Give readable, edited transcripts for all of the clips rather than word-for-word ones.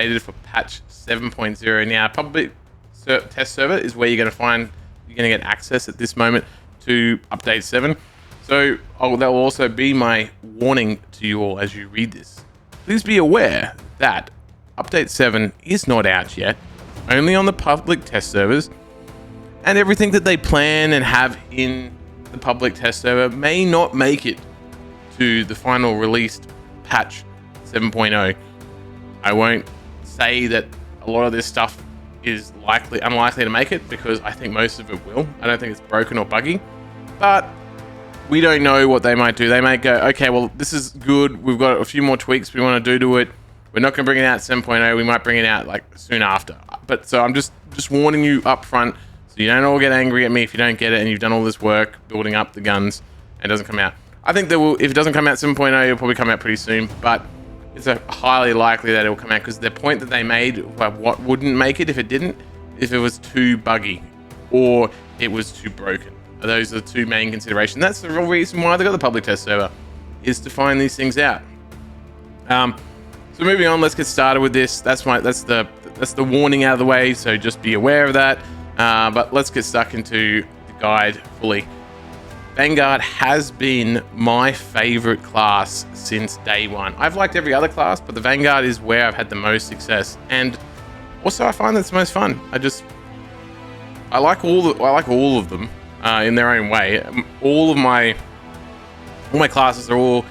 updated for patch 7.0. Now, public test server is where you're going to get access at this moment to update 7. So that will also be my warning to you all as you read this. Please be aware that update 7 is not out yet, only on the public test servers, and everything that they plan and have in the public test server may not make it to the final released patch 7.0. I won't say that a lot of this stuff is unlikely to make it, because I think most of it will. I don't think it's broken or buggy, but we don't know what they might do. They might go, okay, well, this is good. We've got a few more tweaks we want to do to it. We're not going to bring it out 7.0. We might bring it out like soon after. But so I'm just warning you up front, so you don't all get angry at me if you don't get it and you've done all this work building up the guns and it doesn't come out. I think if it doesn't come out 7.0, it'll probably come out pretty soon, but it's highly likely that it will come out, because the point that they made about what wouldn't make it if it was too buggy or it was too broken. Those are the two main considerations. That's the real reason why they got the public test server, is to find these things out. So moving on, let's get started with this. That's the warning out of the way, so just be aware of that. But let's get stuck into the guide fully. Vanguard has been my favorite class since day one. I've liked every other class, but the Vanguard is where I've had the most success, and also I find that's the most fun. I like all of them in their own way. All my classes are all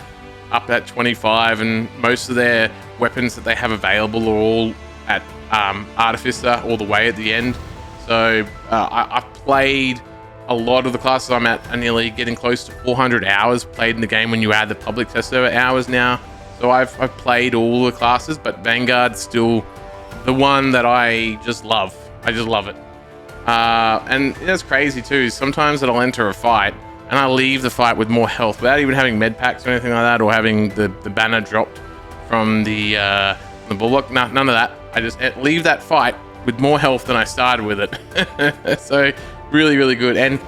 up at 25, and most of their weapons that they have available are all at Artificer all the way at the end. So I've played a lot of the classes I'm at, are nearly getting close to 400 hours played in the game when you add the public test server hours now. So I've played all the classes, but Vanguard's still the one that I just love. I just love it. And it's crazy too. Sometimes I'll enter a fight and I leave the fight with more health without even having med packs or anything like that, or having the banner dropped from the bulwark. None of that. I just leave that fight with more health than I started with it. So really, really good. And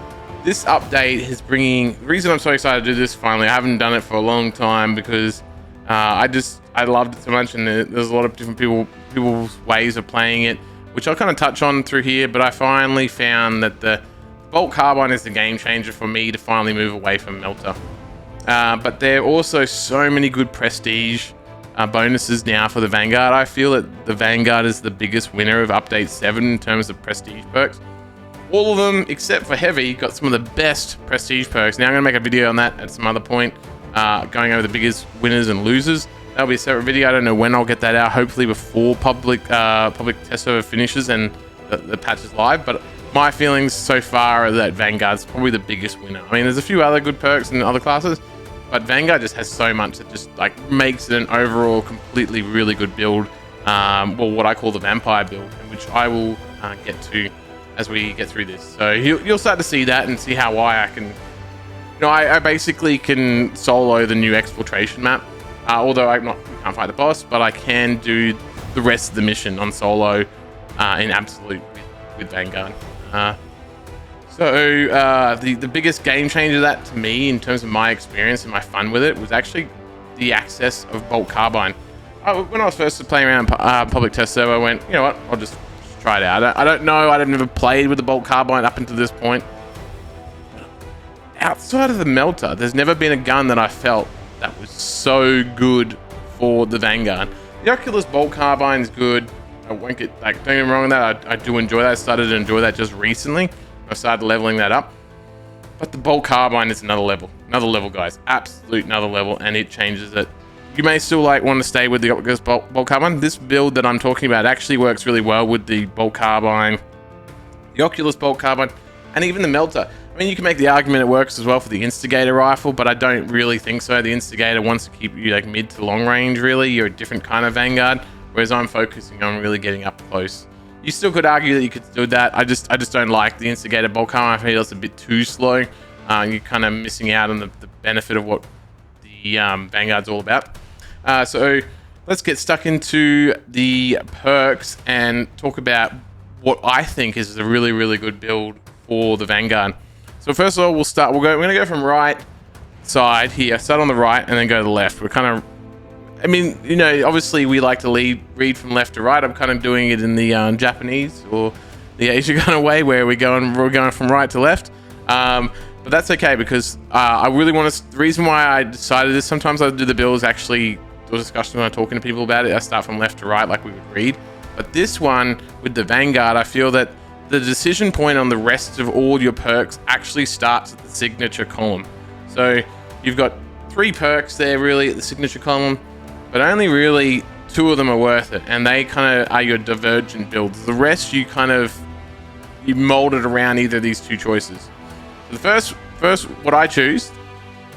this update is bringing, the reason I'm so excited to do this finally, I haven't done it for a long time, because I loved it so much, and there's a lot of different people's ways of playing it, which I'll kind of touch on through here. But I finally found that the bolt carbine is the game changer for me to finally move away from melter. But there are also so many good prestige bonuses now for the Vanguard. I feel that the Vanguard is the biggest winner of update 7 in terms of prestige perks. All of them, except for Heavy, got some of the best prestige perks. Now I'm going to make a video on that at some other point, going over the biggest winners and losers. That'll be a separate video. I don't know when I'll get that out. Hopefully before public test server finishes and the patch is live. But my feelings so far are that Vanguard's probably the biggest winner. I mean, there's a few other good perks in other classes, but Vanguard just has so much that just like makes it an overall completely really good build. Well, what I call the vampire build, which I will get to as we get through this. So you'll start to see that and see why I can, I basically can solo the new exfiltration map. Although I can't fight the boss, but I can do the rest of the mission on solo in absolute with Vanguard. The biggest game changer of that to me, in terms of my experience and my fun with it, was actually the access of bolt carbine. When I was first playing around public test server, I went, you know what, I'll just try it out. I don't know, I've never played with the bolt carbine up until this point. Outside of the melter, there's never been a gun that I felt that was so good for the Vanguard. The Occulus bolt carbine is good. I won't get, don't get me wrong with that. I do enjoy that. I started to enjoy that just recently. I started leveling that up. But the bolt carbine is another level, guys. Absolute another level, and it changes it. You may still want to stay with the Occulus bolt carbine. This build that I'm talking about actually works really well with the bolt carbine, the Occulus bolt carbine, and even the melter. I mean, you can make the argument it works as well for the Instigator rifle, but I don't really think so. The Instigator wants to keep you mid to long range, really. You're a different kind of Vanguard, whereas I'm focusing on really getting up close. You still could argue that you could do that. I just don't like the Instigator bolt carbine. I feel it's a bit too slow. You're kind of missing out on the benefit of what the Vanguard's all about. So let's get stuck into the perks and talk about what I think is a really, really good build for the Vanguard. So first of all, we're going to go from right side here, start on the right and then go to the left. We're kind of I mean, you know, obviously we like to read from left to right. I'm kind of doing it in the Japanese or the Asian kind of way, where we're going from right to left. But that's okay, because I really want to. The reason why I decided this, sometimes I do the builds actually, the discussion when I'm talking to people about it, I start from left to right like we would read. But this one with the Vanguard, I feel that the decision point on the rest of all your perks actually starts at the signature column. So you've got 3 perks there really at the signature column, but only really 2 of them are worth it, and they kind of are your divergent builds. The rest you mold it around either of these 2 choices. So the first what I choose,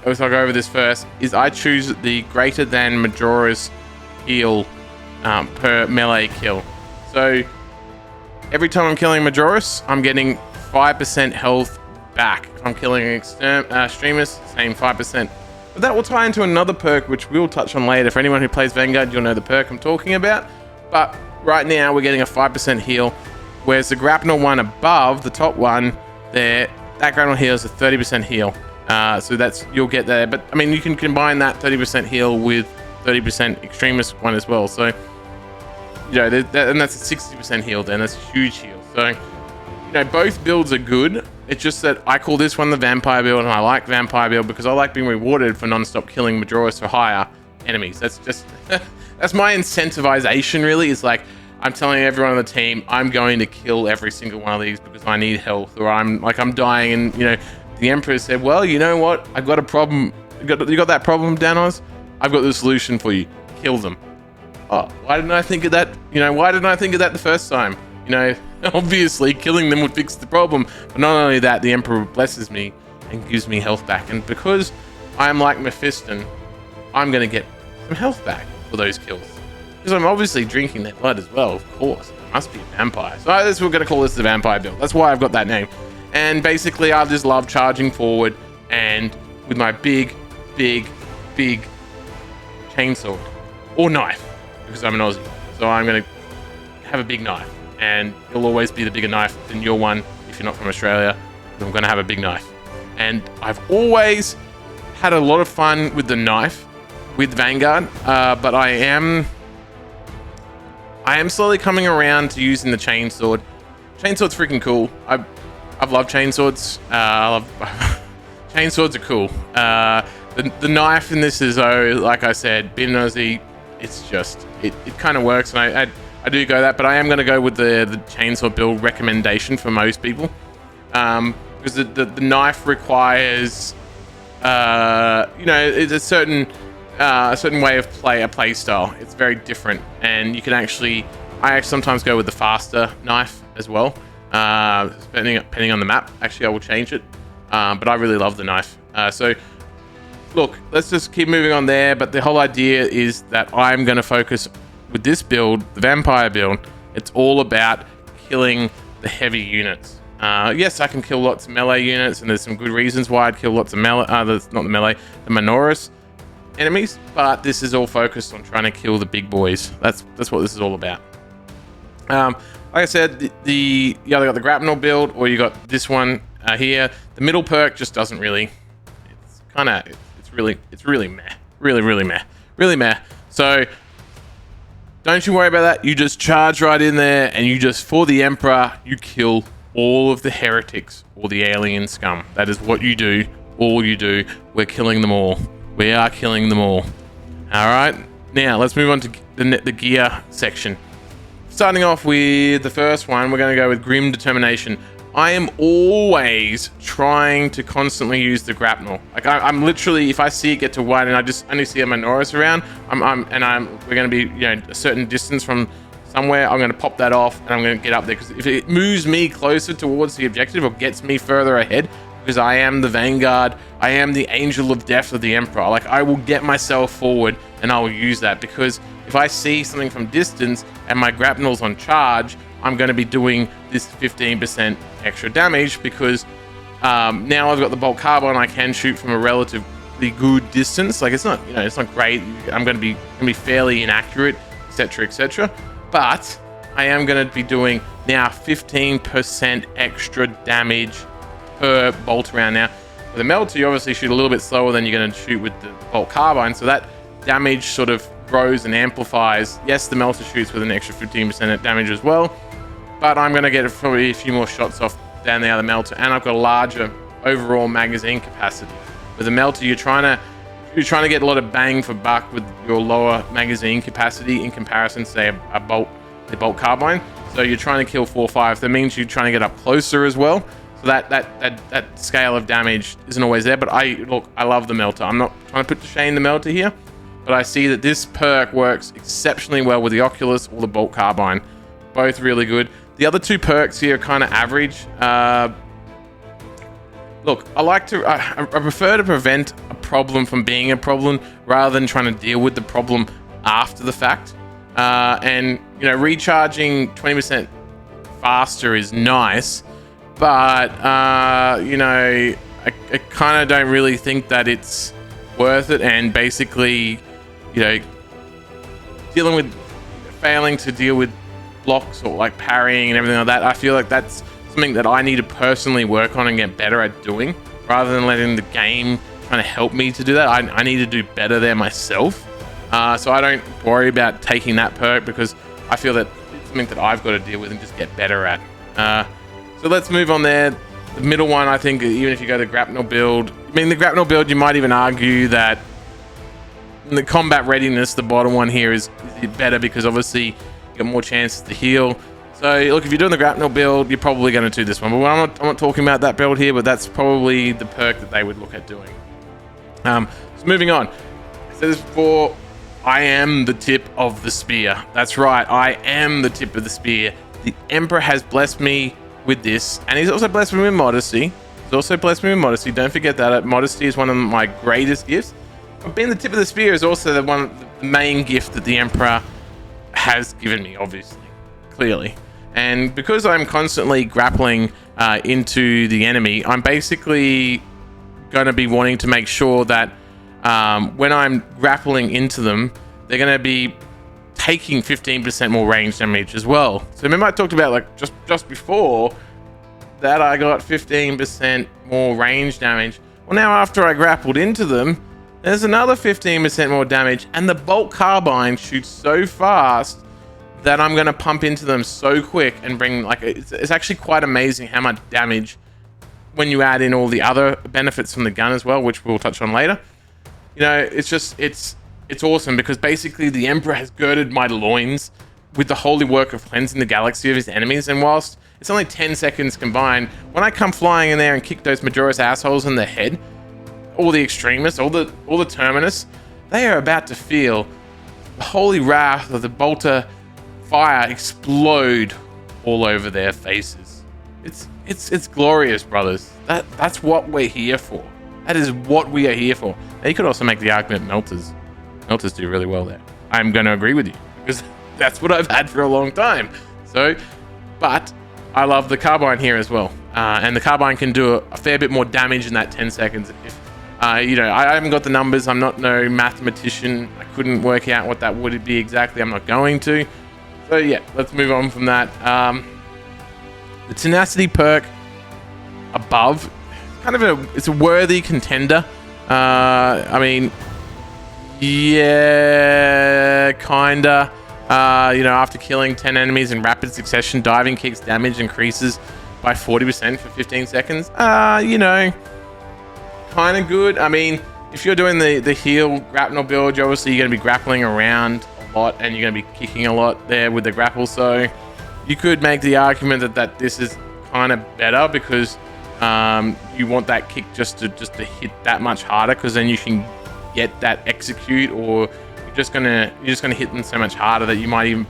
I'll go over this first, is I choose the greater than Majora's heal per melee kill. So every time I'm killing Majora's, I'm getting 5% health back. If I'm killing extremist, same 5%. But that will tie into another perk, which we'll touch on later. For anyone who plays Vanguard, you'll know the perk I'm talking about. But right now, we're getting a 5% heal, whereas the grapnel one above, the top one there, that grapnel heal is a 30% heal. So that's, you'll get there. But I mean, you can combine that 30% heal with 30% extremist one as well. So, you know, and that's a 60% heal then. That's a huge heal. So, you know, both builds are good. It's just that I call this one the vampire build, and I like vampire build because I like being rewarded for non-stop killing Majora's for higher enemies. That's just that's my incentivization really. Is like, I'm telling everyone on the team, I'm going to kill every single one of these because I need health, or I'm dying, and you know, the Emperor said, well, you know what? I've got a problem. You got that problem, Danos? I've got the solution for you. Kill them. Oh, why didn't I think of that? You know, why didn't I think of that the first time? You know, obviously killing them would fix the problem. But not only that, the Emperor blesses me and gives me health back. And because I'm like Mephiston, I'm going to get some health back for those kills. Because I'm obviously drinking their blood as well, of course. It must be a vampire. So we're going to call this the vampire build. That's why I've got that name. And basically, I just love charging forward and with my big chainsword or knife, because I'm an Aussie. So I'm going to have a big knife. And it'll always be the bigger knife than your one if you're not from Australia. I'm going to have a big knife. And I've always had a lot of fun with the knife with Vanguard, but I am slowly coming around to using the chainsword. Chainsword's freaking cool. I've loved chainswords. Chainswords are cool. The knife in this is, like I said, being an Aussie, it's just it kind of works, and I do go that, but I am going to go with the chainsword build recommendation for most people, because the knife requires, you know, it's a certain way of a play style. It's very different, and you can I actually sometimes go with the faster knife as well, depending on the map. Actually, I will change it, but I really love the knife. So look, let's just keep moving on there. But the whole idea is that I'm going to focus with this build, the vampire build. It's all about killing the heavy units. Yes, I can kill lots of melee units, and there's some good reasons why I'd kill lots of the Minoris enemies, but this is all focused on trying to kill the big boys. That's what this is all about. Like I said, you either got the grapnel build or you got this one here. The middle perk just doesn't really. It's really meh. Really meh. So don't you worry about that. You just charge right in there, and you just, for the Emperor, you kill all of the heretics or the alien scum. That is what you do. All you do. We're killing them all. We are killing them all. All right. Now let's move on to the gear section. Starting off with the first one, we're going to go with Grim Determination. I am always trying to constantly use the grapnel. Like I'm literally, if I see it get to 1 and I just only see a Minoris around, we're going to be, you know, a certain distance from somewhere, I'm going to pop that off and I'm going to get up there, because if it moves me closer towards the objective or gets me further ahead, because I am the Vanguard, I am the Angel of Death of the Emperor. Like, I will get myself forward and I will use that, because if I see something from distance and my grapnel's on charge, I'm going to be doing this 15% extra damage, because now I've got the bolt carbine. I can shoot from a relatively good distance. Like, it's not, you know, it's not great. I'm going to be fairly inaccurate, etc. But I am going to be doing now 15% extra damage per bolt round. Now, with the melter, you obviously shoot a little bit slower than you're going to shoot with the bolt carbine, so that damage sort of grows and amplifies. Yes, the melter shoots with an extra 15% damage as well, but I'm going to get probably a few more shots off down the other melter, and I've got a larger overall magazine capacity. With the melter, you're trying to get a lot of bang for buck with your lower magazine capacity in comparison to, say, a bolt carbine. So you're trying to kill 4 or 5. That means you're trying to get up closer as well. So that scale of damage isn't always there. But I love the melter. I'm not trying to put to shame the melter here, but I see that this perk works exceptionally well with the Occulus or the bolt carbine. Both really good. The other 2 perks here are kind of average. Look, I prefer to prevent a problem from being a problem rather than trying to deal with the problem after the fact. And you know, recharging 20% faster is nice, but you know, I kind of don't really think that it's worth it. And basically, you know, failing to deal with blocks or like parrying and everything like that, I feel like that's something that I need to personally work on and get better at doing, rather than letting the game trying to help me to do that. I need to do better there myself. So I don't worry about taking that perk, because I feel that it's something that I've got to deal with and just get better at. So let's move on there. The middle one, I think, even if you go the grapnel build, I mean, the grapnel build, you might even argue that the combat readiness, the bottom one here, is better, because obviously you get more chances to heal. So look, if you're doing the grapnel build, you're probably going to do this one. But I'm not talking about that build here, but that's probably the perk that they would look at doing. So moving on. I said this before, I am the tip of the spear. That's right, I am the tip of the spear. The Emperor has blessed me with this, and he's also blessed me with modesty. Don't forget that. Modesty is one of my greatest gifts. But being the tip of the spear is also the main gift that the Emperor has given me, obviously, clearly. And because I'm constantly grappling into the enemy, I'm basically going to be wanting to make sure that when I'm grappling into them, they're going to be taking 15% more range damage as well. So remember I talked about, like, just before that, I got 15% more range damage. Well, now after I grappled into them, there's another 15% more damage, and the bolt carbine shoots so fast that I'm going to pump into them so quick and bring, like, it's actually quite amazing how much damage when you add in all the other benefits from the gun as well, which we'll touch on later. You know, it's just, it's awesome, because basically the Emperor has girded my loins with the holy work of cleansing the galaxy of his enemies. And whilst it's only 10 seconds combined, when I come flying in there and kick those Majora's assholes in the head, all the extremists, all the terminus, they are about to feel the holy wrath of the bolter fire explode all over their faces. It's glorious, brothers. That's what we're here for. That is what we are here for. Now, you could also make the argument melters do really well there. I'm going to agree with you, because that's what I've had for a long time. So, but I love the carbine here as well. And the carbine can do a fair bit more damage in that 10 seconds. If you know, I haven't got the numbers. I'm not no mathematician. I couldn't work out what that would be exactly. I'm not going to. So yeah, let's move on from that. The tenacity perk above, kind of it's a worthy contender. I mean, yeah, kinda. You know, after killing 10 enemies in rapid succession, diving kicks damage increases by 40% for 15 seconds. You know, kind of good. I mean, if you're doing the heal grapnel build, you're obviously going to be grappling around a lot, and you're going to be kicking a lot there with the grapple. So you could make the argument that this is kind of better, because you want that kick just to hit that much harder, because then you can get that execute, or you're just gonna hit them so much harder that you might even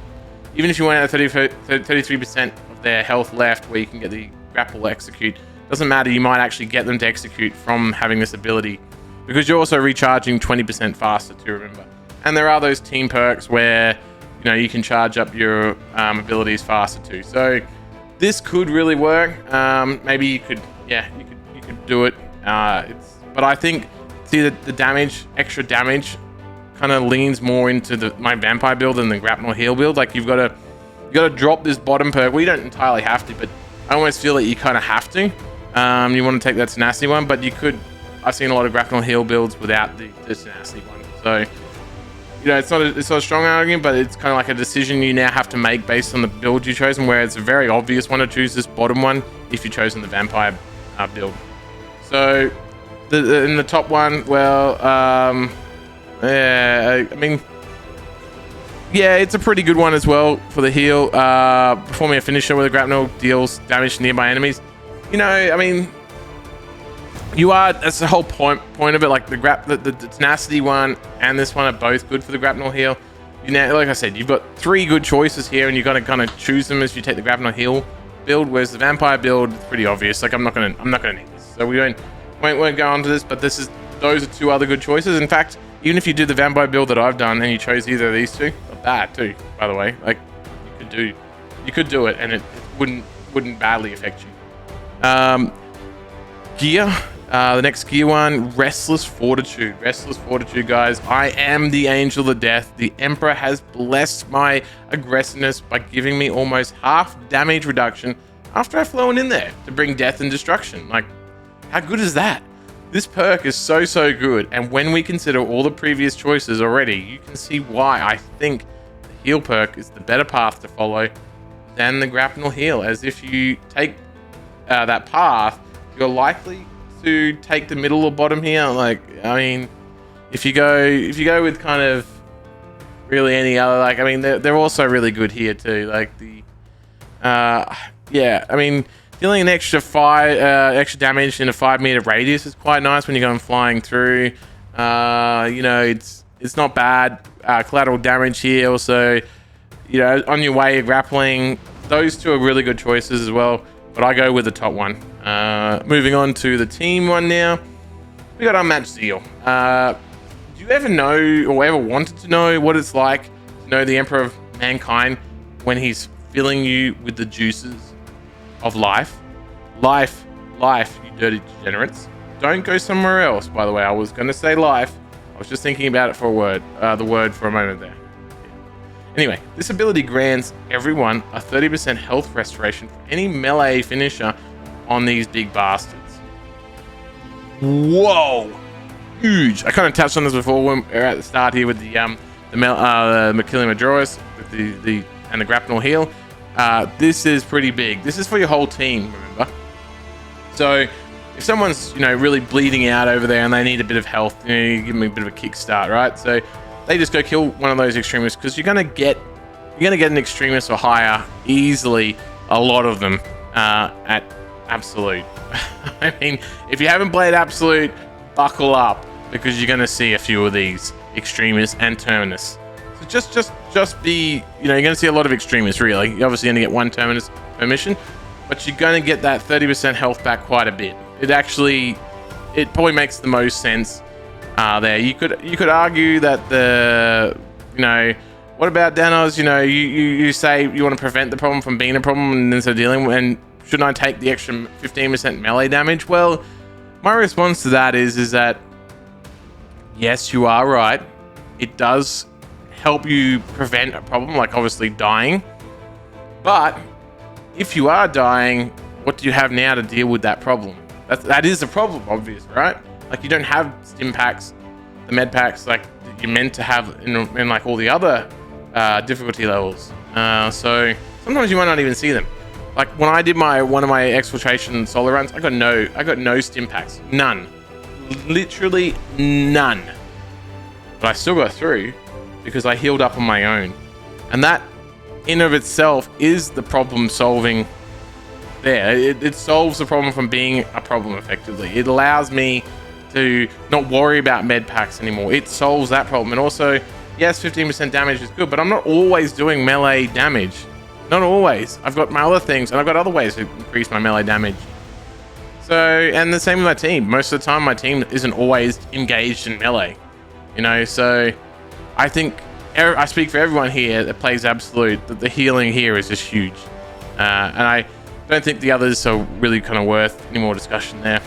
if you went at 33% of their health left, where you can get the grapple execute, doesn't matter, you might actually get them to execute from having this ability, because you're also recharging 20% faster too, remember. And there are those team perks where, you know, you can charge up your abilities faster too. So this could really work. Maybe you could do it. But I think, see, that the damage, extra damage, kind of leans more into my vampire build than the grapnel heal build. Like, you got to drop this bottom perk. Well, you don't entirely have to, but I almost feel that you kind of have to. You want to take that tenacity one, but you could. I've seen a lot of grapnel heal builds without the tenacity one. So you know, it's not a strong argument, but it's kind of like a decision you now have to make based on the build you've chosen, where it's a very obvious one to choose this bottom one if you've chosen the vampire build. So in the top one, well, yeah, I mean, yeah, it's a pretty good one as well for the heal. Performing a finisher with a grapnel deals damage to nearby enemies. You know, I mean, that's the whole point of it. Like the tenacity one and this one are both good for the grapnel heal. You know, like I said, you've got 3 good choices here, and you've got to kind of choose them as you take the grapnel heal build. Whereas the vampire build is pretty obvious. Like I'm not gonna need this, so we won't go on to this. But those are 2 other good choices. In fact, even if you did the vampire build that I've done and you chose either of these 2, not bad too, by the way. Like you could do it, and it wouldn't badly affect you. Gear. The next gear one, Restless Fortitude. Restless Fortitude, guys. I am the Angel of Death. The Emperor has blessed my aggressiveness by giving me almost half damage reduction after I've flown in there to bring death and destruction. Like, how good is that? This perk is so good, and when we consider all the previous choices already, you can see why I think the heal perk is the better path to follow than the grapnel heal. As if you take that path, you're likely to take the middle or bottom here. Like, I mean, if you go with kind of really any other, like, I mean, they're also really good here too. Like the yeah, I mean, dealing an extra extra damage in a 5-meter radius is quite nice when you're going flying through. You know, it's not bad. Collateral damage here also, you know, on your way grappling. Those 2 are really good choices as well, but I go with the top one. Moving on to the team one now. We got Unmatched Zeal. Do you ever know, or ever wanted to know, what it's like to know the Emperor of Mankind when he's filling you with the juices of life? Life, you dirty degenerates. Don't go somewhere else, by the way. I was going to say life. I was just thinking about it for the word for a moment there. Anyway, this ability grants everyone a 30% health restoration for any melee finisher on these big bastards. Whoa! Huge! I kind of touched on this before when we were at the start here with the Machilia Majoris, with and the grapnel heal. This is pretty big. This is for your whole team, remember? So if someone's, you know, really bleeding out over there and they need a bit of health, you know, you give them a bit of a kickstart, right? So they just go kill one of those extremists, because you're gonna get an extremist or higher easily, a lot of them at Absolute. I mean, if you haven't played Absolute, buckle up, because you're gonna see a few of these extremists and terminus. So just be, you know, you're gonna see a lot of extremists. Really, you're obviously gonna get 1 terminus per mission, but you're gonna get that 30% health back quite a bit. It probably makes the most sense. There, you could argue that you know, what about Danos? You know, you say you want to prevent the problem from being a problem and instead of dealing, and shouldn't I take the extra 15% melee damage? Well, my response to that is that yes, you are right. It does help you prevent a problem, like obviously dying. But if you are dying, what do you have now to deal with that problem? That is a problem, obviously, right? Like, you don't have stim packs, the med packs, like you're meant to have in like all the other difficulty levels. So sometimes you might not even see them. Like when I did one of my exfiltration solo runs, I got no stim packs, none, literally none. But I still got through because I healed up on my own, and that in of itself is the problem solving. There, it solves the problem from being a problem effectively. It allows me to not worry about med packs anymore. It solves that problem. And also, yes, 15% damage is good, but I'm not always doing melee damage. Not always. I've got my other things, and I've got other ways to increase my melee damage. So, and the same with my team. Most of the time, my team isn't always engaged in melee. You know, so I think I speak for everyone here that plays Absolute, that the healing here is just huge. And I don't think the others are really kind of worth any more discussion there.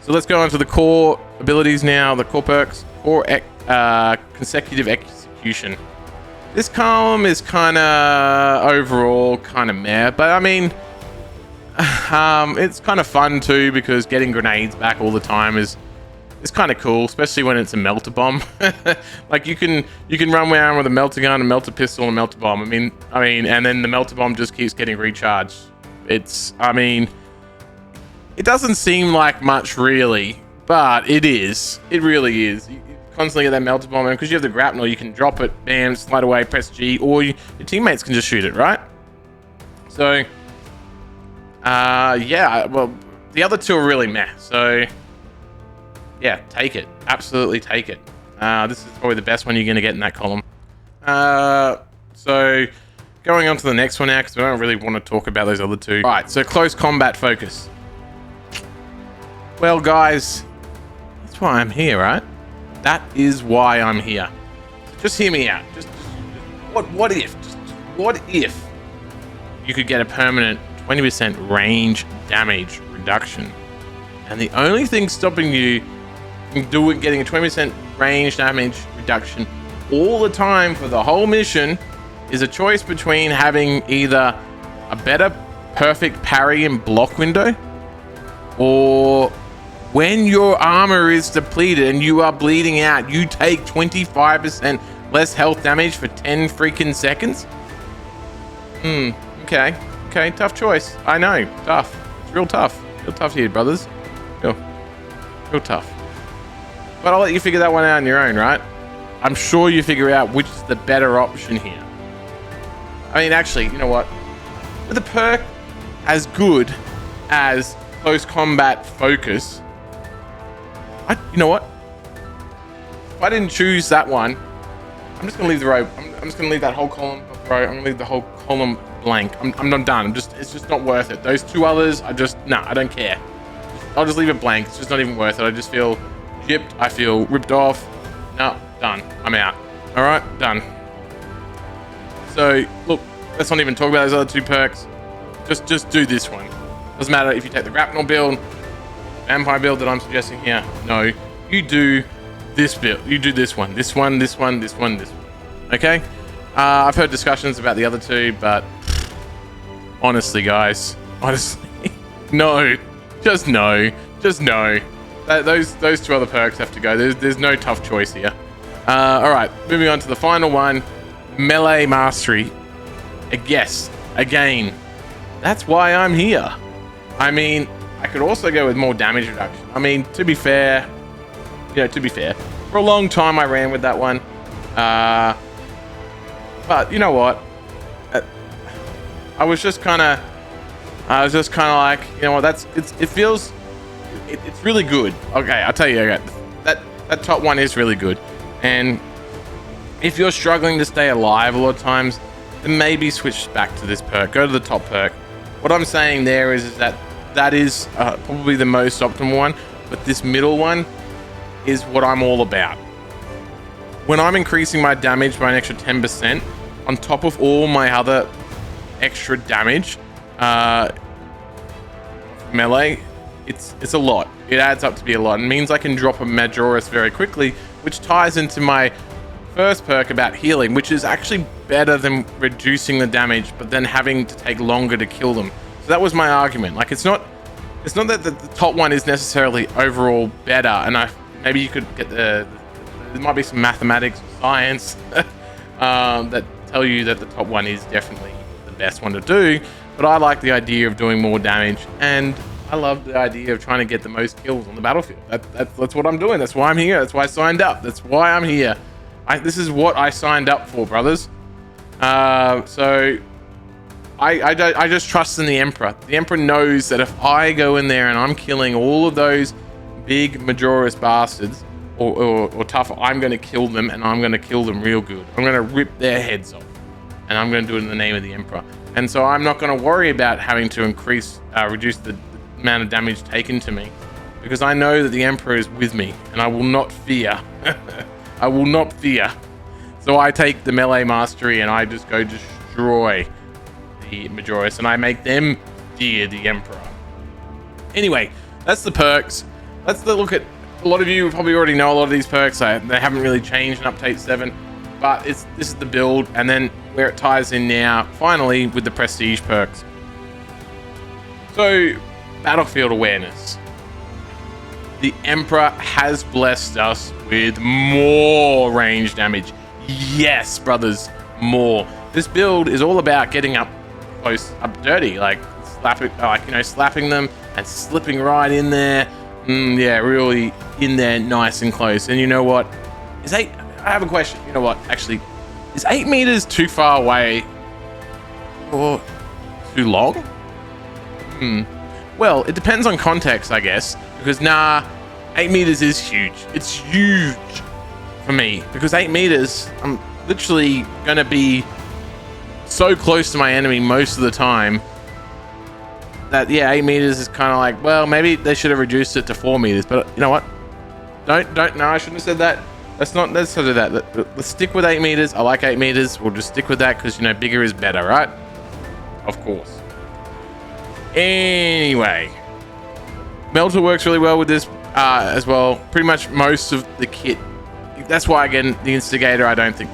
So let's go on to the core abilities now, the core perks. Core consecutive execution. This column is kind of overall kind of meh, but I mean, it's kind of fun too, because getting grenades back all the time is it's kind of cool, especially when it's a melter bomb. Like you can run around with a melter gun, a melter pistol, and a melter bomb. I mean, and then the melter bomb just keeps getting recharged. I mean, it doesn't seem like much really, but it is. It really is. You constantly get that melter bomb, and because you have the grapnel, you can drop it, bam, slide away, press G, or your teammates can just shoot it, right? So, yeah. Well, the other two are really meh. So, yeah, take it. Absolutely take it. This is probably the best one you're going to get in that column. So, going on to the next one now, because we don't really want to talk about those other two. All right, so close combat focus. Well, guys, that's why I'm here, right? That is why I'm here. So just hear me out. Just what if? Just what if you could get a permanent 20% range damage reduction, and the only thing stopping you from getting a 20% range damage reduction all the time for the whole mission is a choice between having either a better perfect parry and block window, or when your armor is depleted and you are bleeding out, you take 25% less health damage for 10 freaking seconds? Okay, tough choice. I know, tough. It's real tough. Real tough here, brothers. Real tough. But I'll let you figure that one out on your own, right? I'm sure you figure out which is the better option here. I mean, actually, you know what? With a perk as good as close combat focus, you know what? If I didn't choose that one, I'm just gonna leave the row. I'm just gonna leave that whole column of row. I'm gonna leave the whole column blank. I'm done. It's just not worth it. Those two others, I don't care. I'll just leave it blank. It's just not even worth it. I just feel gypped. I feel ripped off. No, done. I'm out. All right, done. So look, let's not even talk about those other two perks. Just do this one. Doesn't matter if you take the grapnel build, vampire build that I'm suggesting here. No, you do this build. You do this one. This one. Okay? I've heard discussions about the other two, but honestly, guys, no. Just no. Those two other perks have to go. There's no tough choice here. All right, moving on to the final one, melee mastery. Again, that's why I'm here. I mean, I could also go with more damage reduction. I mean, to be fair, for a long time I ran with that one. But you know what? I was just kind of like, you know what? It's really good. Okay, I'll tell you, okay, that top one is really good. And if you're struggling to stay alive a lot of times, then maybe switch back to this perk. Go to the top perk. What I'm saying there is that is probably the most optimal one, but this middle one is what I'm all about. When I'm increasing my damage by an extra 10% on top of all my other extra damage, melee, it's a lot. It adds up to be a lot. It means I can drop a Majoris very quickly, which ties into my first perk about healing, which is actually better than reducing the damage, but then having to take longer to kill them. So that was my argument. Like, it's not that the top one is necessarily overall better, and maybe you could get there might be some mathematics or science that tell you that the top one is definitely the best one to do, but I like the idea of doing more damage, and I love the idea of trying to get the most kills on the battlefield. That's what I'm doing. That's why I'm here. That's why I signed up. That's why I'm here. This is what I signed up for, brothers. So I just trust in the Emperor. The Emperor knows that if I go in there and I'm killing all of those big Majoris bastards or tough, I'm going to kill them, and I'm going to kill them real good. I'm going to rip their heads off, and I'm going to do it in the name of the Emperor. And so I'm not going to worry about having to reduce the amount of damage taken to me, because I know that the Emperor is with me, and I will not fear. I will not fear. So I take the melee mastery and I just go destroy the Majoris, and I make them fear the Emperor. Anyway, that's the perks. Let's look at, a lot of you probably already know a lot of these perks. They haven't really changed in Update 7, but this is the build, and then where it ties in now, finally, with the prestige perks. So, battlefield awareness. the Emperor has blessed us with more range damage. Yes, brothers, more. This build is all about getting up close, up dirty, like slapping them and slipping right in there. Yeah, really in there, nice and close. And you know what? I have a question. You know what? Actually, is 8 meters too far away or too long? Well, it depends on context, I guess. Because 8 meters is huge. It's huge for me because 8 meters, I'm literally gonna be so close to my enemy most of the time that 8 meters is kind of like, well, maybe they should have reduced it to 4 meters. But you know what? No, I shouldn't have said that. Let's not do that. Let's stick with 8 meters. I like 8 meters. We'll just stick with that because, you know, bigger is better, right? Of course. Anyway, Melter works really well with this as well. Pretty much most of the kit. That's why, again, the Instigator, I don't think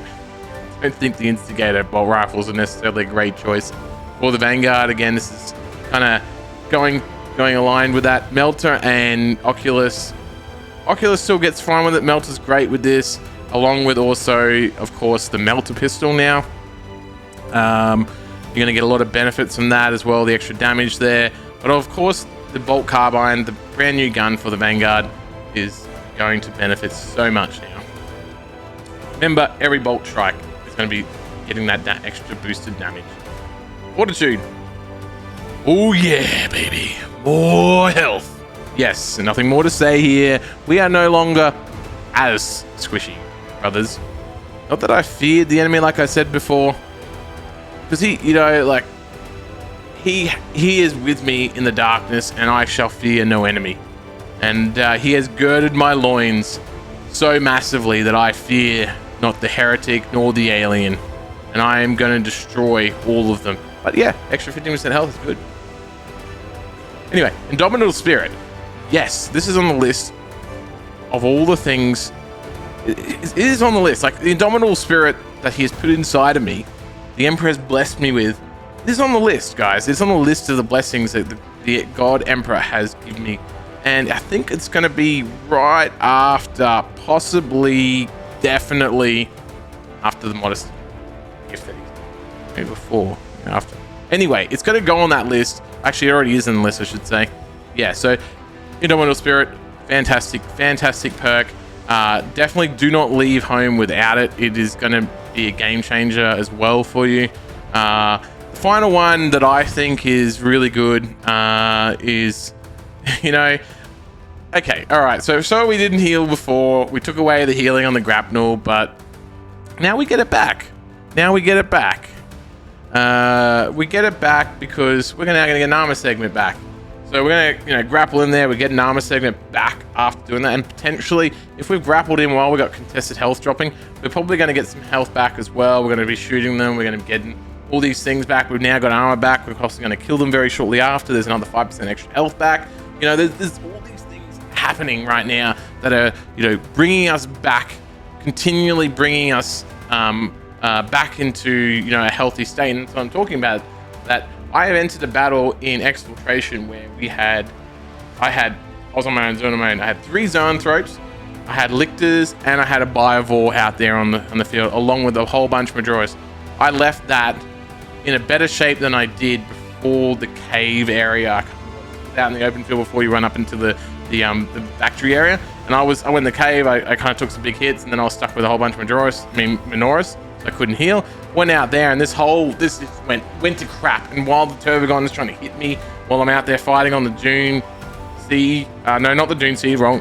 the Instigator bolt rifles are necessarily a great choice. For the Vanguard, again, this is kind of going aligned with that. Melter and Occulus. Occulus still gets fine with it. Melter's great with this, along with also, of course, the Melter pistol now. You're going to get a lot of benefits from that as well, the extra damage there. But of course, the bolt carbine, the brand new gun for the Vanguard, is going to benefit so much now. Remember, every bolt strike is going to be getting that extra boosted damage. Fortitude. Oh yeah, baby. More health. Yes, and nothing more to say here. We are no longer as squishy, brothers. Not that I feared the enemy, like I said before. Because he, you know, like, he is with me in the darkness, and I shall fear no enemy. And he has girded my loins so massively that I fear not the heretic nor the alien. And I am going to destroy all of them. But yeah, extra 15% health is good. Anyway, Indomitable Spirit. Yes, this is on the list of all the things. It is on the list. Like, the Indomitable Spirit that he has put inside of me, the Emperor has blessed me with. This is on the list, guys. It's on the list of the blessings that the God Emperor has given me. And I think it's going to be right after, possibly, definitely, after the modest gift that he's maybe before, after. Anyway, it's going to go on that list. Actually, it already is in the list, I should say. Yeah, so Indomitable Spirit, fantastic perk. Definitely do not leave home without it. It is going to be a game changer as well for you. The final one that I think is really good is, you know, okay, all right. So we didn't heal before. We took away the healing on the grapnel, but now we get it back. We get it back because we're now going to get an armor segment back. So we're going to, you know, grapple in there. We get an armor segment back after doing that. And potentially, if we've grappled in while we got contested health dropping, we're probably going to get some health back as well. We're going to be shooting them. We're going to be getting all these things back. We've now got armor back. We're also going to kill them very shortly after. There's another 5% extra health back. You know, there's all these things happening right now that are, you know, bringing us back, continually bringing us back into, you know, a healthy state. And so I'm talking about that. I have entered a battle in Exfiltration where I was on my own, zone of my own. I had 3 Zone Throats, I had Lictors, and I had a Biovore out there on the field, along with a whole bunch of Majoras. I left that in a better shape than I did before the cave area. Out in the open field before you run up into the factory area. And I went in the cave, I kind of took some big hits, and then I was stuck with a whole bunch of Minoras, so I couldn't heal. Went out there, and this went to crap. And while the Turvagon is trying to hit me, while I'm out there fighting on the Dune Sea, no, not the Dune Sea, wrong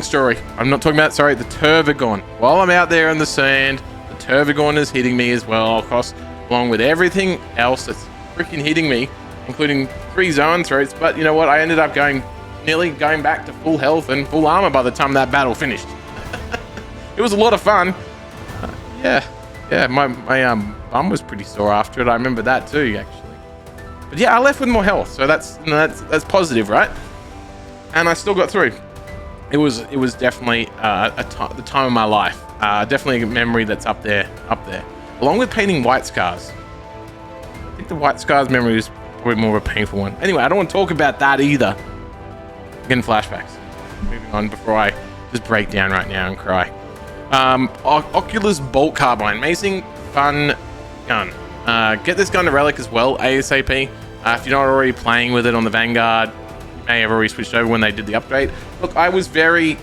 story. I'm not talking about, sorry, the Turvagon. While I'm out there in the sand, the Turvagon is hitting me as well, of course, along with everything else that's freaking hitting me, including 3 Zone Throats. But you know what? I ended up nearly going back to full health and full armor by the time that battle finished. It was a lot of fun. Yeah, my bum was pretty sore after it. I remember that too, actually. But yeah, I left with more health, so that's positive, right? And I still got through. It was definitely the time of my life. Definitely a memory that's up there. Along with painting White Scars. I think the White Scars memory is probably more of a painful one. Anyway, I don't want to talk about that either. Again, flashbacks. Moving on before I just break down right now and cry. Occulus bolt carbine, amazing, fun gun. Get this gun to relic as well, ASAP. If you're not already playing with it on the Vanguard, you may have already switched over when they did the update. Look, I was very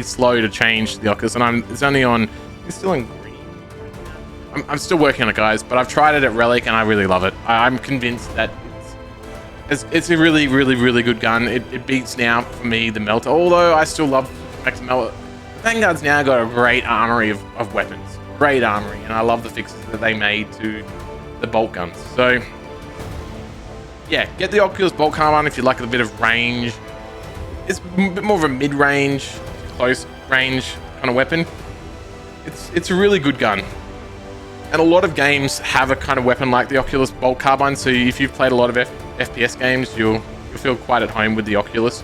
slow to change the Occulus, and it's only on. It's still in green. I'm still working on it, guys, but I've tried it at relic and I really love it. I'm convinced that it's a really, really, really good gun. It beats now for me the Melter, although I still love Max Melter. The Vanguard's now got a great armory of weapons, great armory, and I love the fixes that they made to the bolt guns. So yeah, get the Occulus bolt carbine if you like a bit of range. It's a bit more of a mid-range, close range kind of weapon. It's a really good gun. And a lot of games have a kind of weapon like the Occulus bolt carbine, so if you've played a lot of FPS games, you'll feel quite at home with the Occulus.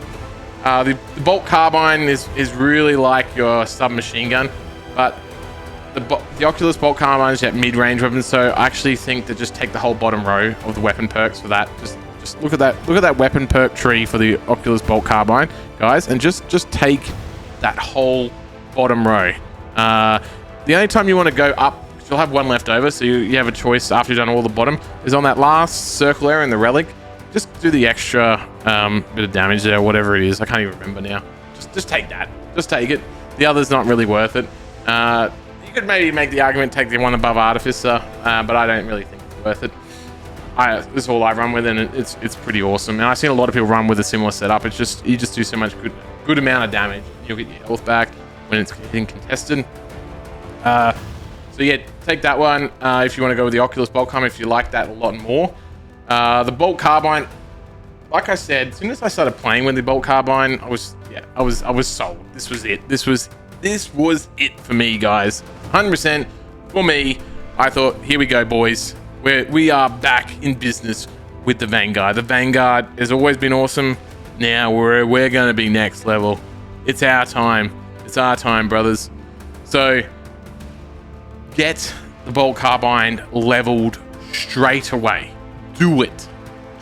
The bolt carbine is really like your submachine gun, but the Occulus bolt carbine is that mid-range weapon, so I actually think that just take the whole bottom row of the weapon perks for that. Just look at that weapon perk tree for the Occulus bolt carbine, guys, and just take that whole bottom row. The only time you want to go up, you'll have one left over, so you have a choice after you've done all the bottom, is on that last circle area in the relic. Just do the extra bit of damage there, whatever it is. I can't even remember now. Just take that. Just take it. The other's not really worth it. You could maybe make the argument, take the one above Artificer, but I don't really think it's worth it. This is all I run with, and it's pretty awesome. And I've seen a lot of people run with a similar setup. It's just, you just do so much good amount of damage. You'll get your health back when it's getting contested. So yeah, take that one if you want to go with the Occulus bolt carbine, if you like that a lot more. The bolt carbine, like I said, as soon as I started playing with the bolt carbine, I was sold. This was it. This was it for me, guys. 100% for me. I thought, here we go, boys. We are back in business with the Vanguard. The Vanguard has always been awesome. Now we're going to be next level. It's our time. It's our time, brothers. So get the bolt carbine leveled straight away. Do it.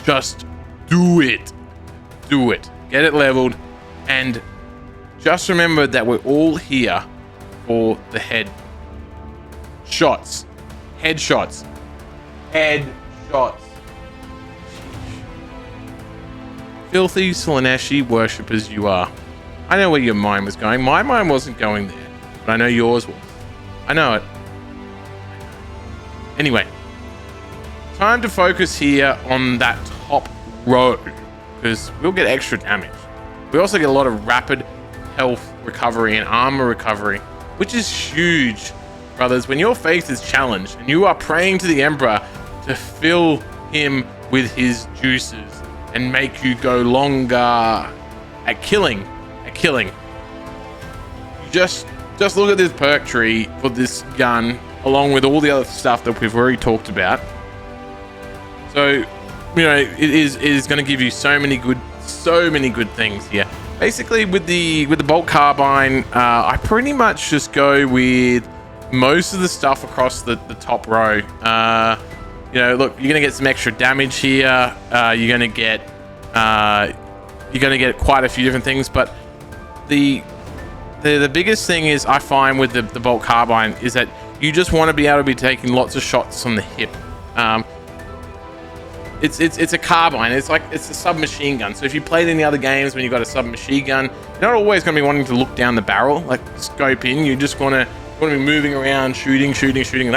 Just do it. Do it. Get it leveled. And just remember that we're all here for the head shots. Headshots. Headshots. Filthy Slaneshi worshippers you are. I know where your mind was going. My mind wasn't going there, but I know yours was. I know it. Anyway, time to focus here on that top row, because we'll get extra damage. We also get a lot of rapid health recovery and armor recovery, which is huge, brothers. When your faith is challenged and you are praying to the Emperor to fill him with his juices and make you go longer at killing. Just look at this perk tree for this gun, along with all the other stuff that we've already talked about. So, you know, it is going to give you so many good things here. Basically, with the bolt carbine, I pretty much just go with most of the stuff across the top row. You know, look, you're going to get some extra damage here. You're going to get quite a few different things, but the biggest thing is, I find with the bolt carbine, is that you just want to be able to be taking lots of shots on the hip. It's a carbine. It's a submachine gun. So if you played any other games when you got a submachine gun, you're not always going to be wanting to look down the barrel, like scope in. You just want to be moving around, shooting, and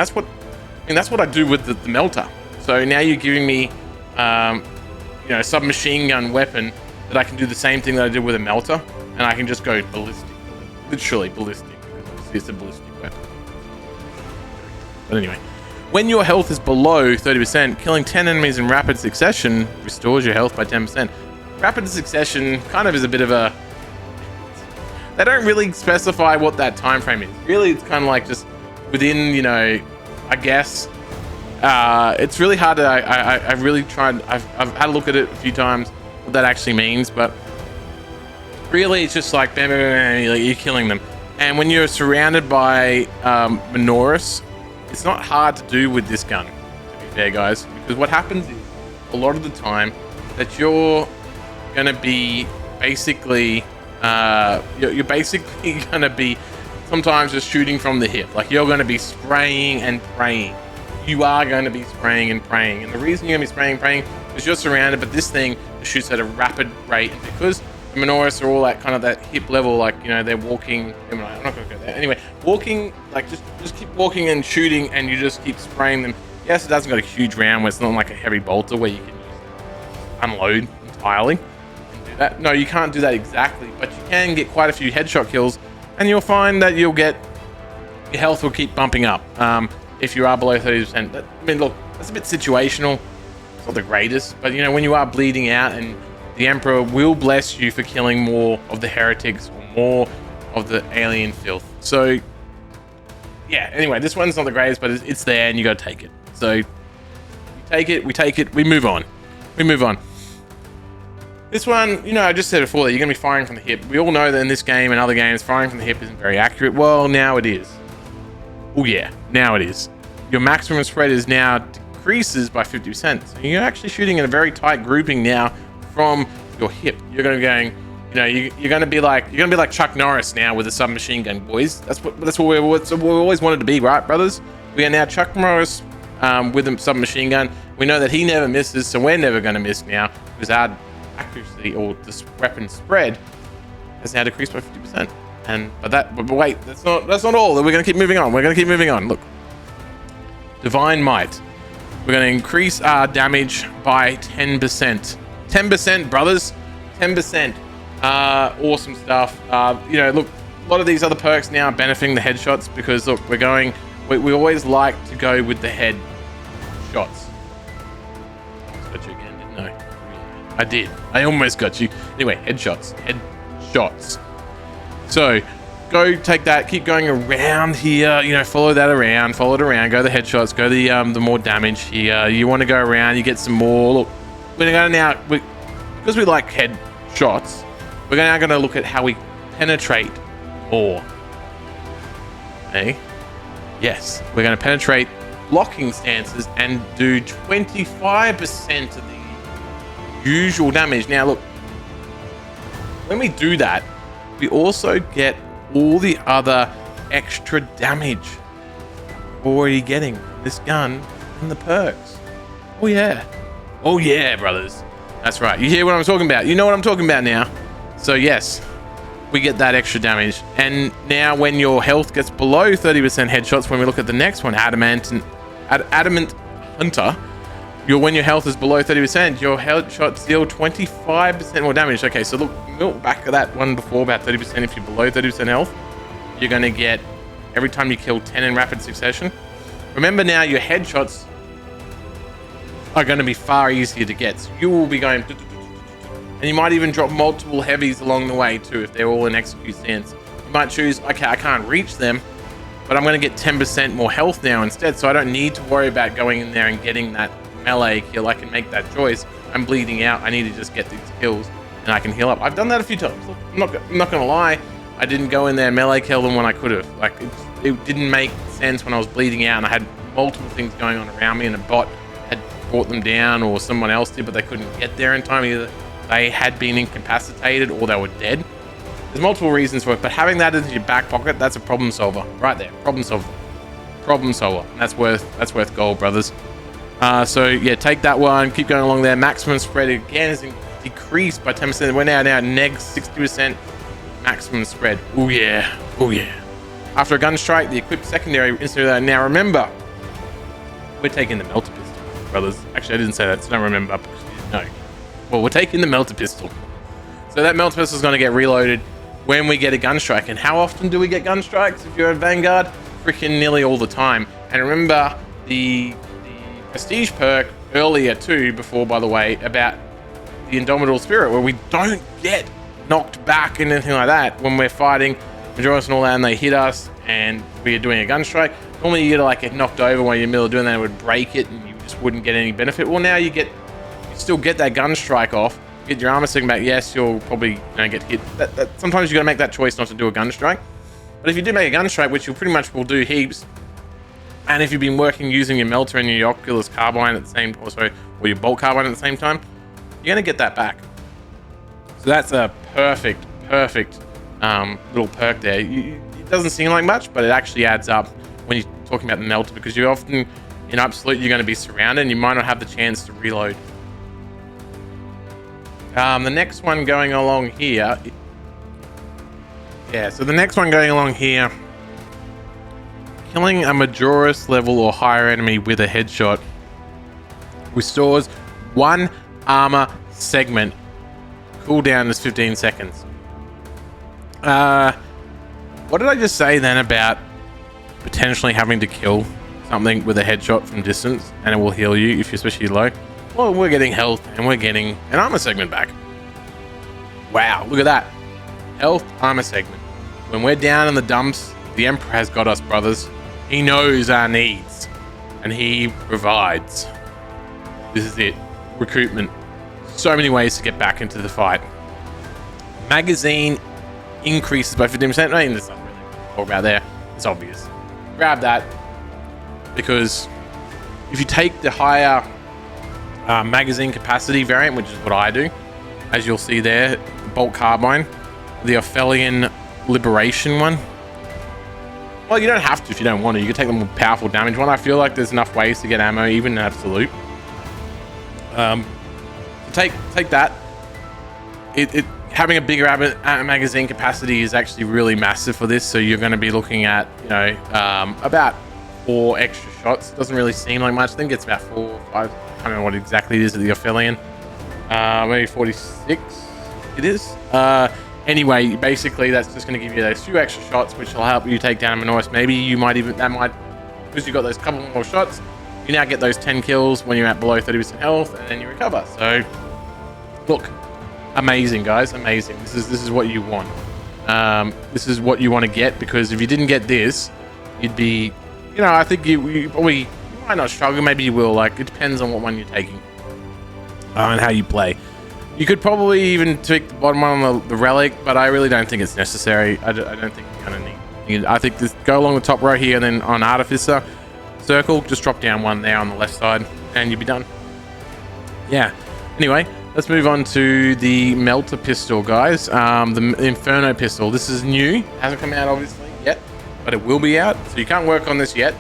that's what I do with the Melter. So now you're giving me, you know, a submachine gun weapon that I can do the same thing that I did with a Melter, and I can just go ballistic, literally ballistic, because it's a ballistic weapon. But anyway, when your health is below 30%, killing 10 enemies in rapid succession restores your health by 10%. Rapid succession kind of is a bit of a... They don't really specify what that time frame is. Really, it's kind of like just within, you know, I guess. It's really hard to... I've really tried... I've had a look at it a few times, what that actually means, but really it's just like, bam, bam, bam, you're killing them. And when you're surrounded by Minoris, it's not hard to do with this gun, to be fair, guys, because what happens is, a lot of the time, that you're going to be basically you're basically gonna be sometimes just shooting from the hip. Like, you're gonna be spraying and praying. You are going to be spraying and praying, and the reason you're going to be spraying and praying is you're surrounded, but this thing shoots at a rapid rate, and because the Minoris are all at kind of that hip level, like, you know, they're walking. I'm not going to go there. Anyway, walking, like, just keep walking and shooting, and you just keep spraying them. Yes, it doesn't got a huge round where it's not like a heavy bolter where you can just unload entirely and do that. No, you can't do that exactly, but you can get quite a few headshot kills, and you'll find that your health will keep bumping up. If you are below 30%, I mean, look, that's a bit situational. It's not the greatest, but you know, when you are bleeding out, and the Emperor will bless you for killing more of the heretics or more of the alien filth. So, yeah. Anyway, this one's not the greatest, but it's there, and you got to take it. So, you take it, we take it, we move on. We move on. This one, you know, I just said before that you're going to be firing from the hip. We all know that in this game and other games, firing from the hip isn't very accurate. Well, now it is. Oh yeah, now it is. Your maximum spread is now decreases by 50%. So you're actually shooting in a very tight grouping now from your hip. You're going to be going, you know, you're going to be like Chuck Norris now with a submachine gun, boys. That's what we always wanted to be, right, brothers? We are now Chuck Norris with a submachine gun. We know that he never misses, so we're never going to miss now because our accuracy or the weapon spread has now decreased by 50%. But wait, that's not all. We're going to keep moving on. We're going to keep moving on. Look, Divine Might. We're going to increase our damage by 10%. 10%, brothers. 10%. Awesome stuff. You know, look, a lot of these other perks now are benefiting the headshots because, look, we always like to go with the head shots. I got you again, didn't I? I did. I almost got you. Anyway, headshots. Headshots. So, go take that, keep going around here, you know, follow it around, go the headshots, go the more damage here. You want to go around, you get some more. Look, we're going to now, because we like headshots, we're now going to look at how we penetrate more. Okay? Yes, we're going to penetrate blocking stances and do 25% of the usual damage. Now, look, when we do that, we also get all the other extra damage we're already getting from this gun and the perks. Oh yeah, brothers. That's right. You hear what I'm talking about. You know what I'm talking about now. So yes, we get that extra damage. And now when your health gets below 30% headshots, when we look at the next one, Adamant Hunter, when your health is below 30%, your headshots deal 25% more damage. Okay, so look back at that one before, about 30%. If you're below 30% health, you're going to get, every time you kill 10 in rapid succession. Remember now, your headshots are going to be far easier to get. So you will be going, and you might even drop multiple heavies along the way too, if they're all in execute stance. You might choose, okay, I can't reach them, but I'm going to get 10% more health now instead, so I don't need to worry about going in there and getting that melee kill. I can make that choice. I'm bleeding out. I need to just get these kills and I can heal up. I've done that a few times. Look, I'm not gonna lie. I didn't go in there and melee kill them when I could have. Like, it didn't make sense when I was bleeding out and I had multiple things going on around me and a bot had brought them down, or someone else did, but they couldn't get there in time. Either they had been incapacitated or they were dead. There's multiple reasons for it, but having that in your back pocket, that's a problem solver right there. Problem solver. And that's worth gold, brothers. So yeah, take that one, keep going along there. Maximum spread again is decreased by 10%. We're now neg 60% maximum spread. Oh yeah. After a gun strike, the equipped secondary instantly. Now remember, we're taking the melter pistol, brothers. Actually, I didn't say that, so don't remember because you didn't know. Well, we're taking the melter pistol. So that melter pistol is going to get reloaded when we get a gun strike. And how often do we get gun strikes if you're a Vanguard? Freaking nearly all the time. And remember the prestige perk earlier too, before, by the way, about the Indomitable Spirit, where we don't get knocked back and anything like that when we're fighting Majoris and all that, and they hit us and we're doing a gun strike. Normally you get knocked over while you're in the middle of doing that, it would break it and you just wouldn't get any benefit. Well, now you still get that gun strike off, get your armor sticking back. Yes, you'll probably get hit. Sometimes you got to make that choice not to do a gun strike, but if you do make a gun strike, which you pretty much will do heaps, and if you've been working using your melter and your Occulus carbine at the same time, or your bolt carbine at the same time, you're going to get that back. So that's a perfect little perk there. It doesn't seem like much, but it actually adds up when you're talking about the melter, because you often in Absolute you're going to be surrounded and you might not have the chance to reload. The next one going along here, so the next one going along here, killing a Majoris level or higher enemy with a headshot restores 1 armor segment. Cooldown is 15 seconds. What did I just say then about potentially having to kill something with a headshot from distance and it will heal you if you're especially low? Well, we're getting health and we're getting an armor segment back. Wow, look at that. Health, armor segment. When we're down in the dumps, the Emperor has got us, brothers. He knows our needs and he provides. This is it. Recruitment. So many ways to get back into the fight. Magazine increases by 15%. I mean, there's nothing really to talk about there. It's obvious. Grab that, because if you take the higher magazine capacity variant, which is what I do, as you'll see there, the bolt carbine, the Ophelian liberation one. Well, you don't have to if you don't want to. You can take the more powerful damage one. I feel like there's enough ways to get ammo, even in Absolute. Take that. Having a bigger magazine capacity is actually really massive for this. So you're going to be looking at, about 4 extra shots. Doesn't really seem like much. I think it's about 4 or 5. I can't remember what exactly it is at the Ophelian. Maybe 46 it is. Anyway, basically that's just going to give you those few extra shots, which will help you take down a Minoris. Maybe you might even, because you got those couple more shots, you now get those 10 kills when you're at below 30% health, and then you recover. So, look, amazing, guys, amazing. This is what you want. This is what you want to get, because if you didn't get this, you'd be, I think you probably, you might not struggle. Maybe you will. Like, it depends on what one you're taking and how you play. You could probably even tweak the bottom one on the relic, but I really don't think it's necessary. I don't think you're gonna need. I think this go along the top row here, and then on Artificer circle, just drop down one there on the left side, and you'll be done. Yeah. Anyway, let's move on to the melter pistol, guys. The Inferno pistol. This is new. Hasn't come out obviously yet, but it will be out. So you can't work on this yet.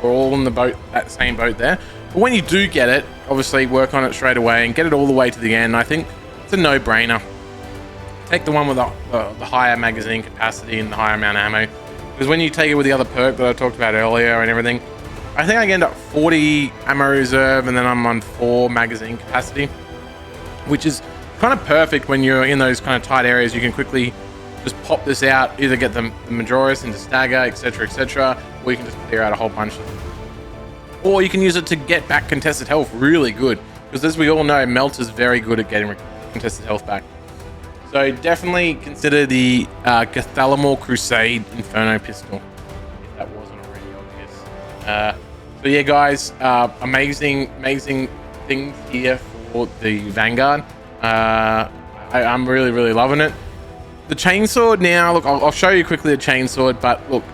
We're all in the boat, that same boat there. But when you do get it, obviously work on it straight away and get it all the way to the end. I think it's a no-brainer. Take the one with the higher magazine capacity and the higher amount of ammo. Because when you take it with the other perk that I talked about earlier and everything, I think I end up 40 ammo reserve and then I'm on 4 magazine capacity, which is kind of perfect when you're in those kind of tight areas. You can quickly just pop this out, either get the Majoris into stagger, etc., or you can just clear out a whole bunch of them. Or you can use it to get back contested health really good, because as we all know, Melter's very good at getting contested health back. So definitely consider the Cathalamor Crusade Inferno pistol, if that wasn't already obvious. So yeah, guys, amazing things here for the Vanguard. I'm really loving it. The Chainsword now, look, I'll show you quickly the Chainsword, but look,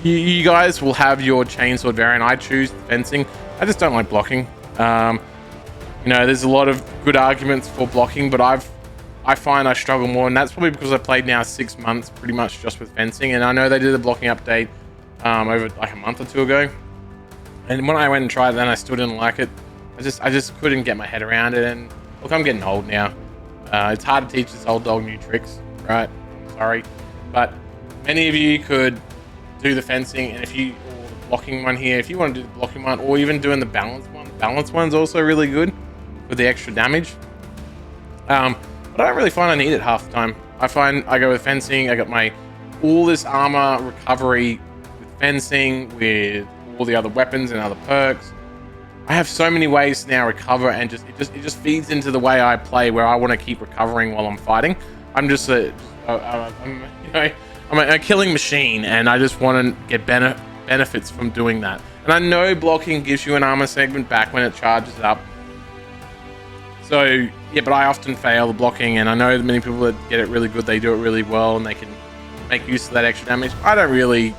you guys will have your Chainsword variant. I choose fencing. I just don't like blocking. There's a lot of good arguments for blocking, but I find I struggle more, and that's probably because I played now 6 months pretty much just with fencing, and I know they did a blocking update over like a month or 2 ago, and when I went and tried it, then I still didn't like it. I just couldn't get my head around it, and look, I'm getting old now. It's hard to teach this old dog new tricks, right? I'm sorry, but many of you could do the fencing, and or the blocking one here, if you want to do the blocking one, or even doing the balance one. The balance one's also really good for the extra damage. But I don't really find I need it half the time. I find I go with fencing. I got all this armor recovery with fencing, with all the other weapons and other perks. I have so many ways to now recover, and it just feeds into the way I play, where I want to keep recovering while I'm fighting. I'm just I'm a killing machine, and I just want to get benefits from doing that. And I know blocking gives you an armor segment back when it charges up. So yeah, but I often fail the blocking, and I know that many people that get it really good, they do it really well, and they can make use of that extra damage. I don't really.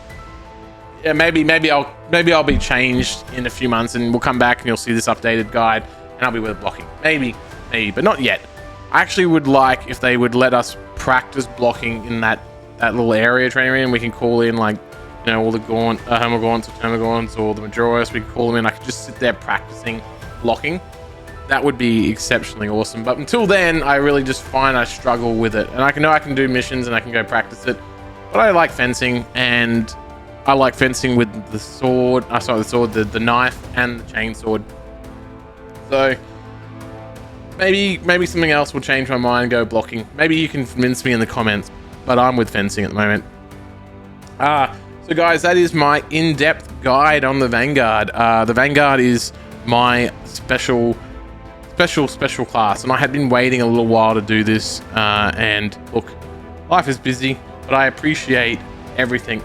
Yeah, maybe I'll be changed in a few months, and we'll come back and you'll see this updated guide, and I'll be with blocking. Maybe, but not yet. I actually would like if they would let us practice blocking in that little area training area, and we can call in like, you know, all the Hermagaunts or Termagants or the Majoris. We can call them in. I could just sit there practicing blocking. That would be exceptionally awesome. But until then, I really just find I struggle with it. And I know I can do missions and I can go practice it, but I like fencing, and I like fencing with the sword. The knife and the chainsword. So maybe something else will change my mind and go blocking. Maybe you can convince me in the comments, but I'm with fencing at the moment. So guys, that is my in-depth guide on the Vanguard. The Vanguard is my special class, and I had been waiting a little while to do this. And look, life is busy, but I appreciate everything.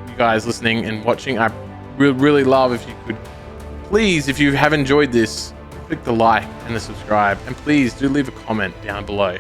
You guys listening and watching, I really love if you could, please, if you have enjoyed this, click the like and the subscribe, and please do leave a comment down below.